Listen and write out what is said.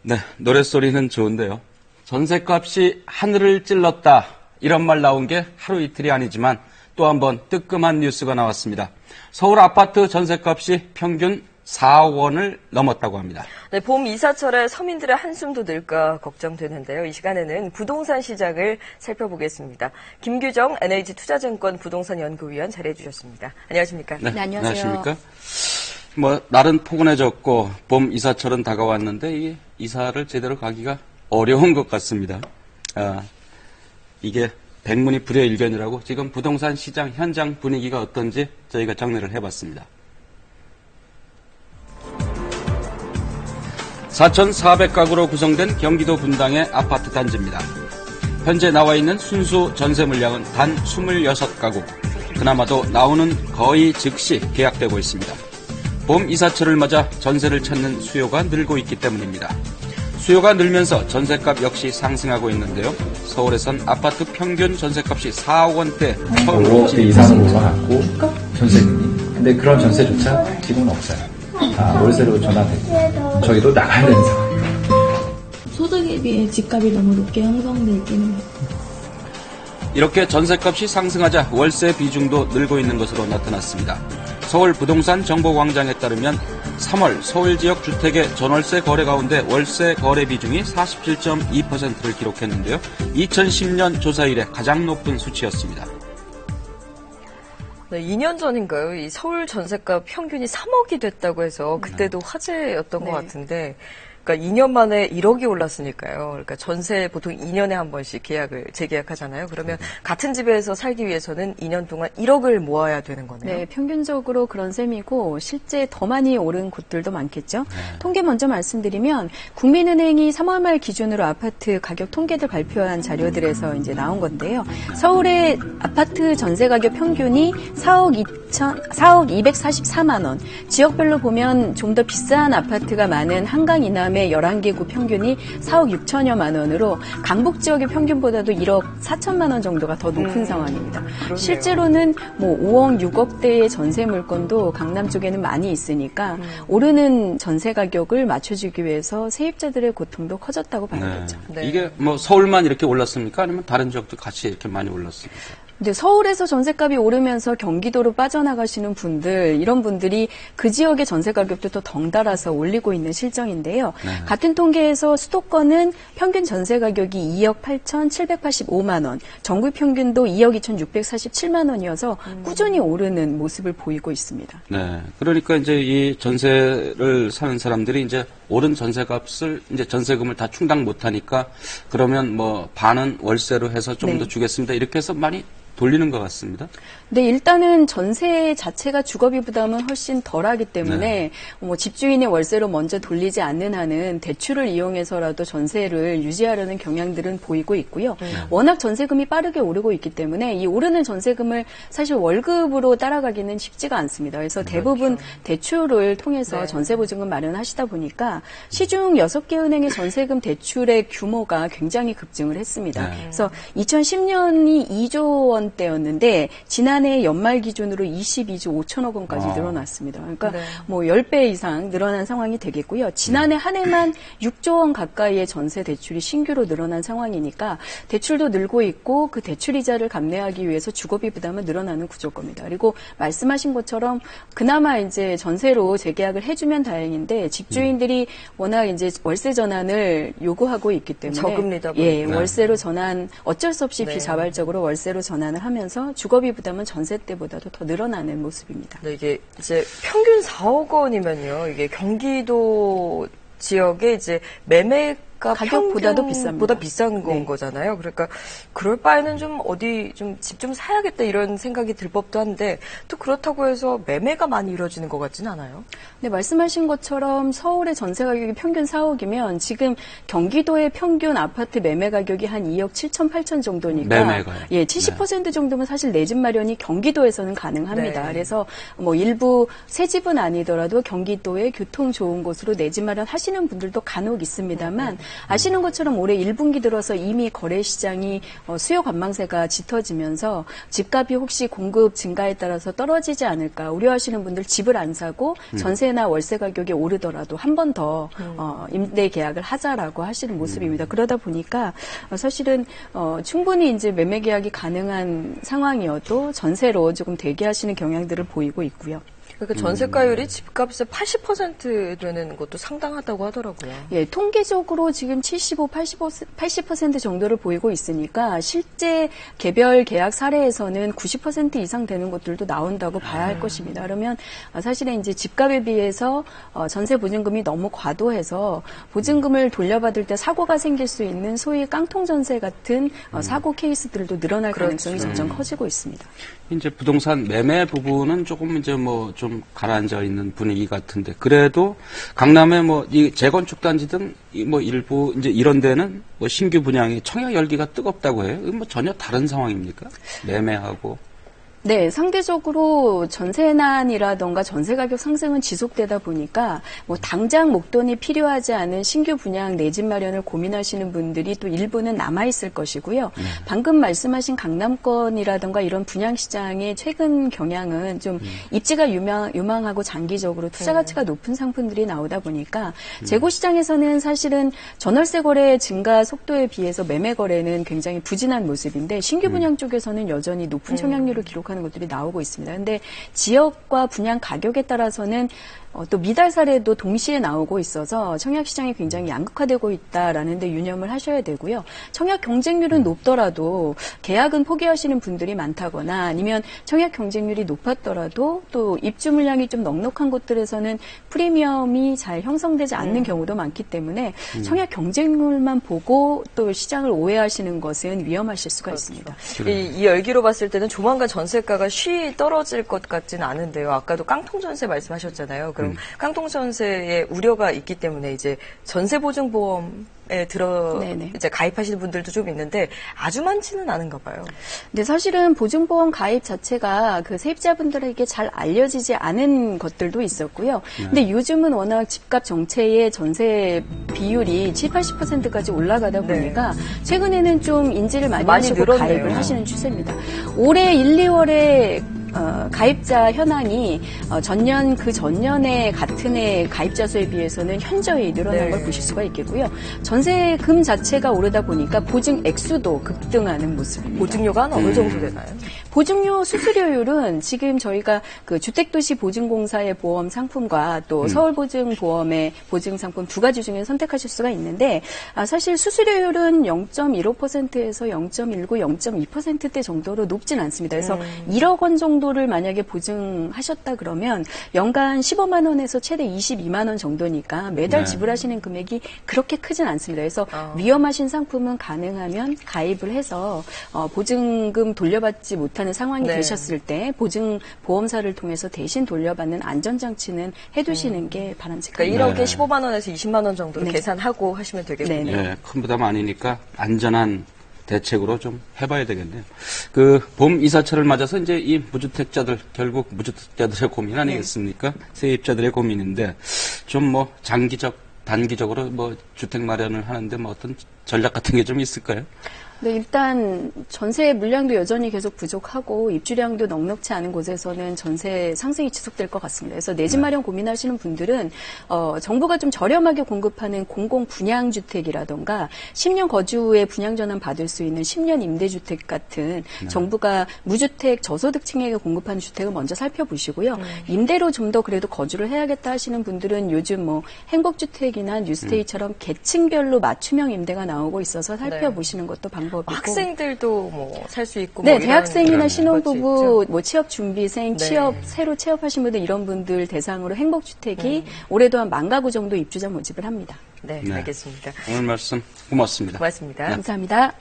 네, 노랫소리는 좋은데요. 전셋값이 하늘을 찔렀다. 이런 말 나온 게 하루 이틀이 아니지만 또 한 번 뜨끔한 뉴스가 나왔습니다. 서울 아파트 전셋값이 평균 4억 원을 넘었다고 합니다. 네, 봄 이사철에 서민들의 한숨도 늘까 걱정되는데요. 이 시간에는 부동산 시장을 살펴보겠습니다. 김규정 NH투자증권 부동산 연구위원 자리해 주셨습니다. 안녕하십니까? 네, 안녕하세요. 안녕하십니까? 날은 포근해졌고 봄 이사철은 다가왔는데 이 이사를 제대로 가기가 어려운 것 같습니다. 이게 백문이 불여일견이라고 지금 부동산 시장 현장 분위기가 어떤지 저희가 정리를 해봤습니다. 4,400가구로 구성된 경기도 분당의 아파트 단지입니다. 현재 나와 있는 순수 전세 물량은 단 26가구. 그나마도 나오는 거의 즉시 계약되고 있습니다. 봄 이사철을 맞아 전세를 찾는 수요가 늘고 있기 때문입니다. 수요가 늘면서 전세값 역시 상승하고 있는데요. 서울에선 아파트 평균 전세값이 4억 원대 처음 5억대 이상으로 올라갔고 전세금이. 근데 그런 전세조차 지금은 없어요. 월세로 전환됐고 저희도 나가야 되는 상황입니다. 소득에 비해 집값이 너무 높게 형성돼 있기는 해요. 이렇게 전세값이 상승하자 월세 비중도 늘고 있는 것으로 나타났습니다. 서울 부동산 정보광장에 따르면 3월 서울 지역 주택의 전월세 거래 가운데 월세 거래 비중이 47.2%를 기록했는데요. 2010년 조사 이래 가장 높은 수치였습니다. 네, 2년 전인가요? 이 서울 전셋값 평균이 3억이 됐다고 해서 그때도 화제였던 것 같은데, 그러니까 2년 만에 1억이 올랐으니까요. 그러니까 전세 보통 2년에 한 번씩 재계약하잖아요. 그러면 같은 집에서 살기 위해서는 2년 동안 1억을 모아야 되는 거네요. 네, 평균적으로 그런 셈이고 실제 더 많이 오른 곳들도 많겠죠. 통계 먼저 말씀드리면 국민은행이 3월 말 기준으로 아파트 가격 통계를 발표한 자료들에서 이제 나온 건데요. 서울의 아파트 전세 가격 평균이 4억 244만 원. 지역별로 보면 좀 더 비싼 아파트가 많은 한강 이남의 11개 구 평균이 4억 6천여만 원으로 강북 지역의 평균보다도 1억 4천만 원 정도가 더 높은 상황입니다. 그러네요. 실제로는 5억, 6억대의 전세 물건도 강남 쪽에는 많이 있으니까 오르는 전세 가격을 맞춰주기 위해서 세입자들의 고통도 커졌다고 봐야겠죠. 네. 이게 서울만 이렇게 올랐습니까? 아니면 다른 지역도 같이 이렇게 많이 올랐습니까? 근데 서울에서 전세값이 오르면서 경기도로 빠져나가시는 분들, 이런 분들이 그 지역의 전세 가격도 더 덩달아서 올리고 있는 실정인데요. 같은 통계에서 수도권은 평균 전세 가격이 2억 8,785만 원, 전국 평균도 2억 2,647만 원이어서 꾸준히 오르는 모습을 보이고 있습니다. 네. 그러니까 이제 이 전세를 사는 사람들이 이제 오른 전세값을 이제 전세금을 다 충당 못 하니까 그러면 반은 월세로 해서 좀 더 주겠습니다. 이렇게 해서 많이 돌리는 것 같습니다. 네, 일단은 전세 자체가 주거비 부담은 훨씬 덜하기 때문에 집주인의 월세로 먼저 돌리지 않는 한은 대출을 이용해서라도 전세를 유지하려는 경향들은 보이고 있고요. 워낙 전세금이 빠르게 오르고 있기 때문에 이 오르는 전세금을 사실 월급으로 따라가기는 쉽지가 않습니다. 그래서 대부분 대출을 통해서 전세보증금 마련하시다 보니까 시중 6개 은행의 전세금 대출의 규모가 굉장히 급증을 했습니다. 그래서 2010년이 2조 원대였는데 지난해 연말 기준으로 22조 5천억 원까지 늘어났습니다. 그러니까 10배 이상 늘어난 상황이 되겠고요. 지난해 한 해만 6조 원 가까이의 전세 대출이 신규로 늘어난 상황이니까 대출도 늘고 있고 그 대출 이자를 감내하기 위해서 주거비 부담은 늘어나는 구조일 겁니다. 그리고 말씀하신 것처럼 그나마 이제 전세로 재계약을 해주면 다행인데 집주인들이 워낙 이제 월세 전환을 요구하고 있기 때문에 저금리다 보니까. 월세로 전환 어쩔 수 없이 비자발적으로 월세로 전환을 하면서 주거비 부담은 전세 때보다도 더 늘어나는 모습입니다. 네, 이게 이제 평균 4억 원이면요. 이게 경기도 지역에 이제 매매가 가격보다도 보다 비싼 건 거잖아요. 그러니까 그럴 바에는 좀 어디 좀 집 좀 사야겠다 이런 생각이 들 법도 한데 또 그렇다고 해서 매매가 많이 이루어지는 것 같지는 않아요. 네, 말씀하신 것처럼 서울의 전세 가격이 평균 4억이면 지금 경기도의 평균 아파트 매매 가격이 한 2억 7천 8천 정도니까 매매가요? 70% 정도면 사실 내 집 마련이 경기도에서는 가능합니다. 그래서 일부 새 집은 아니더라도 경기도의 교통 좋은 곳으로 내 집 마련 하시는 분들도 간혹 있습니다만 아시는 것처럼 올해 1분기 들어서 이미 거래 시장이 수요 관망세가 짙어지면서 집값이 혹시 공급 증가에 따라서 떨어지지 않을까 우려하시는 분들 집을 안 사고 전세나 월세 가격이 오르더라도 한 번 더 임대 계약을 하자라고 하시는 모습입니다. 그러다 보니까 사실은 충분히 이제 매매 계약이 가능한 상황이어도 전세로 조금 대기하시는 경향들을 보이고 있고요. 그러니까 전세가율이 집값의 80% 되는 것도 상당하다고 하더라고요. 예, 통계적으로 지금 75, 80% 정도를 보이고 있으니까 실제 개별 계약 사례에서는 90% 이상 되는 것들도 나온다고 봐야 할 것입니다. 그러면 사실은 이제 집값에 비해서 전세 보증금이 너무 과도해서 보증금을 돌려받을 때 사고가 생길 수 있는 소위 깡통 전세 같은 사고 케이스들도 늘어날 가능성이 점점 커지고 있습니다. 이제 부동산 매매 부분은 조금 이제 뭐 좀 가라앉아 있는 분위기 같은데 그래도 강남에 뭐 이 재건축 단지 등 뭐 일부 이제 이런 데는 뭐 신규 분양이 청약 열기가 뜨겁다고 해요. 뭐 전혀 다른 상황입니까? 매매하고. 네, 상대적으로 전세난이라던가 전세 가격 상승은 지속되다 보니까 뭐 당장 목돈이 필요하지 않은 신규 분양 내 집 마련을 고민하시는 분들이 또 일부는 남아있을 것이고요. 방금 말씀하신 강남권이라던가 이런 분양 시장의 최근 경향은 좀 입지가 유망하고 장기적으로 투자 가치가 높은 상품들이 나오다 보니까 재고 시장에서는 사실은 전월세 거래 증가 속도에 비해서 매매 거래는 굉장히 부진한 모습인데 신규 분양 쪽에서는 여전히 높은 청약률을 기록하는 것들이 나오고 있습니다. 그런데 지역과 분양 가격에 따라서는 또 미달 사례도 동시에 나오고 있어서 청약 시장이 굉장히 양극화되고 있다라는 데 유념을 하셔야 되고요. 청약 경쟁률은 높더라도 계약은 포기하시는 분들이 많다거나 아니면 청약 경쟁률이 높았더라도 또 입주 물량이 좀 넉넉한 곳들에서는 프리미엄이 잘 형성되지 않는 경우도 많기 때문에 청약 경쟁률만 보고 또 시장을 오해하시는 것은 위험하실 수가 있습니다. 이 열기로 봤을 때는 조만간 전세가가 쉬 떨어질 것 같지는 않은데요. 아까도 깡통 전세 말씀하셨잖아요. 그럼 깡통 전세에 우려가 있기 때문에 이제 전세 보증 보험에 이제 가입하시는 분들도 좀 있는데 아주 많지는 않은가 봐요. 근데 사실은 보증보험 가입 자체가 그 세입자분들에게 잘 알려지지 않은 것들도 있었고요. 근데 요즘은 워낙 집값 정체의 전세 비율이 7, 80%까지 올라가다 보니까 최근에는 좀 인지를 많이 하시고 늘었네요. 가입을 하시는 추세입니다. 올해 1, 2월에 가입자 현황이 전년 그 전년에 같은 해 가입자 수에 비해서는 현저히 늘어난 걸 보실 수가 있겠고요. 전세금 자체가 오르다 보니까 보증 액수도 급등하는 모습입니다. 보증료가 한 어느 정도 되나요? 보증료 수수료율은 지금 저희가 그 주택도시 보증공사의 보험 상품과 또 서울보증보험의 보증 상품 두 가지 중에 선택하실 수가 있는데 사실 수수료율은 0.15%에서 0.19, 0.2%대 정도로 높진 않습니다. 그래서 1억 원 정도를 만약에 보증하셨다 그러면 연간 15만 원에서 최대 22만 원 정도니까 매달 지불하시는 금액이 그렇게 크진 않습니다. 그래서 위험하신 상품은 가능하면 가입을 해서 보증금 돌려받지 못하는 상황이 되셨을 때 보증보험사를 통해서 대신 돌려받는 안전장치는 해두시는 게 바람직합니다. 그러니까 1억에 15만 원에서 20만 원 정도로 계산하고 하시면 되겠군요. 네, 큰 부담 아니니까 안전한 대책으로 좀 해봐야 되겠네요. 그 봄 이사철을 맞아서 이제 이 무주택자들 결국 무주택자들의 고민 아니겠습니까? 세입자들의 고민인데 좀 뭐 장기적, 단기적으로 뭐 주택 마련을 하는데 뭐 어떤 전략 같은 게 좀 있을까요? 네, 일단 전세 물량도 여전히 계속 부족하고 입주량도 넉넉치 않은 곳에서는 전세 상승이 지속될 것 같습니다. 그래서 내 집 마련 고민하시는 분들은 정부가 좀 저렴하게 공급하는 공공 분양주택이라던가 10년 거주에 분양 전환 받을 수 있는 10년 임대주택 같은 정부가 무주택 저소득층에게 공급하는 주택을 먼저 살펴보시고요. 임대로 좀 더 그래도 거주를 해야겠다 하시는 분들은 요즘 뭐 행복주택이나 뉴스테이처럼 계층별로 맞춤형 임대가 나오고 있어서 살펴보시는 것도 방법이고. 학생들도 뭐 살 수 있고. 네, 뭐 대학생이나 신혼부부, 있죠. 뭐 취업 준비생, 네. 새로 취업하신 분들 이런 분들 대상으로 행복주택이 올해도 한 10,000가구 정도 입주자 모집을 합니다. 네, 네. 알겠습니다. 오늘 말씀 고맙습니다. 고맙습니다. 감사합니다.